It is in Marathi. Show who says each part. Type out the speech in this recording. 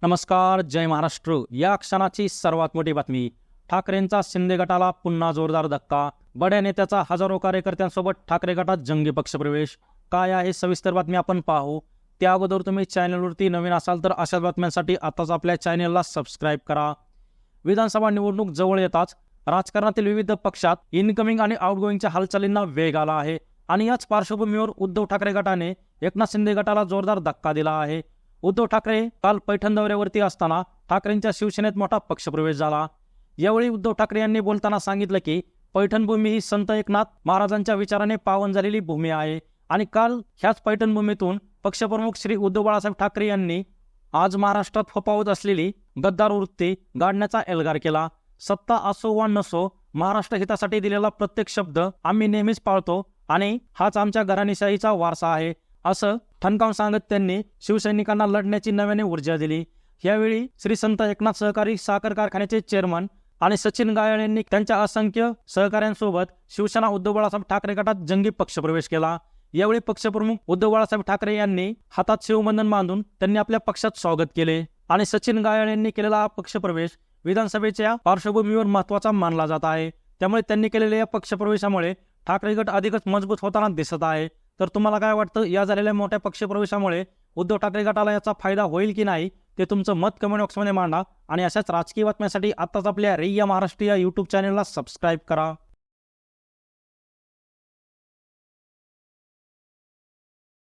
Speaker 1: नमस्कार, जय महाराष्ट्र. या क्षणाची सर्वात मोठी बातमी. ठाकरेंचा शिंदे गटाला पुन्हा जोरदार धक्का. बड्या नेत्याचा हजारो कार्यकर्त्यांसोबत ठाकरे गटात जंगी पक्षप्रवेश. काय आहे सविस्तर बातमी आपण पाहू. त्या अगोदर तुम्ही चॅनलवरती नवीन असाल तर अशाच बातम्यांसाठी आताच आपल्या चॅनलला सबस्क्राईब करा. विधानसभा निवडणूक जवळ येताच राजकारणातील विविध पक्षात इनकमिंग आणि आउटगोईंगच्या हालचालींना वेग आला आहे आणि याच पार्श्वभूमीवर उद्धव ठाकरे गटाने एकनाथ शिंदे गटाला जोरदार धक्का दिला आहे. उद्धव ठाकरे काल पैठण दौऱ्यावरती असताना ठाकरेंच्या शिवसेनेत मोठा पक्षप्रवेश झाला. यावेळी उद्धव ठाकरे यांनी बोलताना सांगितलं की पैठण भूमी ही संत एकनाथ महाराजांच्या विचाराने पावन झालेली भूमी आहे आणि काल ह्याच पैठण भूमीतून पक्षप्रमुख श्री उद्धव बाळासाहेब ठाकरे यांनी आज महाराष्ट्रात फोफावत असलेली गद्दार वृत्ती गाडण्याचा एल्गार केला. सत्ता असो वा नसो, महाराष्ट्र हितासाठी दिलेला प्रत्येक शब्द आम्ही नेहमीच पाळतो आणि हाच आमच्या घराणेशाहीचा वारसा आहे, असं ठणकावून सांगत त्यांनी शिवसैनिकांना लढण्याची नव्याने ऊर्जा दिली. यावेळी श्री संत एकनाथ सहकारी साखर कारखान्याचे चेअरमन आणि सचिन गायळ यांनी त्यांच्या असंख्य सहकाऱ्यांसोबत शिवसेना उद्धव बाळासाहेब ठाकरे गटात जंगी पक्षप्रवेश केला. यावेळी पक्षप्रमुख उद्धव बाळासाहेब ठाकरे यांनी हातात शिवबंधन बांधून त्यांनी आपल्या पक्षात स्वागत केले आणि सचिन गायळ यांनी केलेला हा पक्षप्रवेश विधानसभेच्या पार्श्वभूमीवर महत्वाचा मानला जात आहे. त्यामुळे त्यांनी केलेल्या या पक्षप्रवेशामुळे ठाकरे गट अधिकच मजबूत होताना दिसत आहे. तर तुम्हाला काय वाटतं, या झालेल्या मोठ्या पक्षप्रवेशामुळे उद्धव ठाकरे गटाला याचा फायदा होईल की नाही, ते तुमचं मत कमेंट बॉक्समध्ये मांडा आणि अशाच राजकीय बातम्यांसाठी आताच आपल्या रैया महाराष्ट्र या यूट्यूब चॅनलला सबस्क्राईब करा.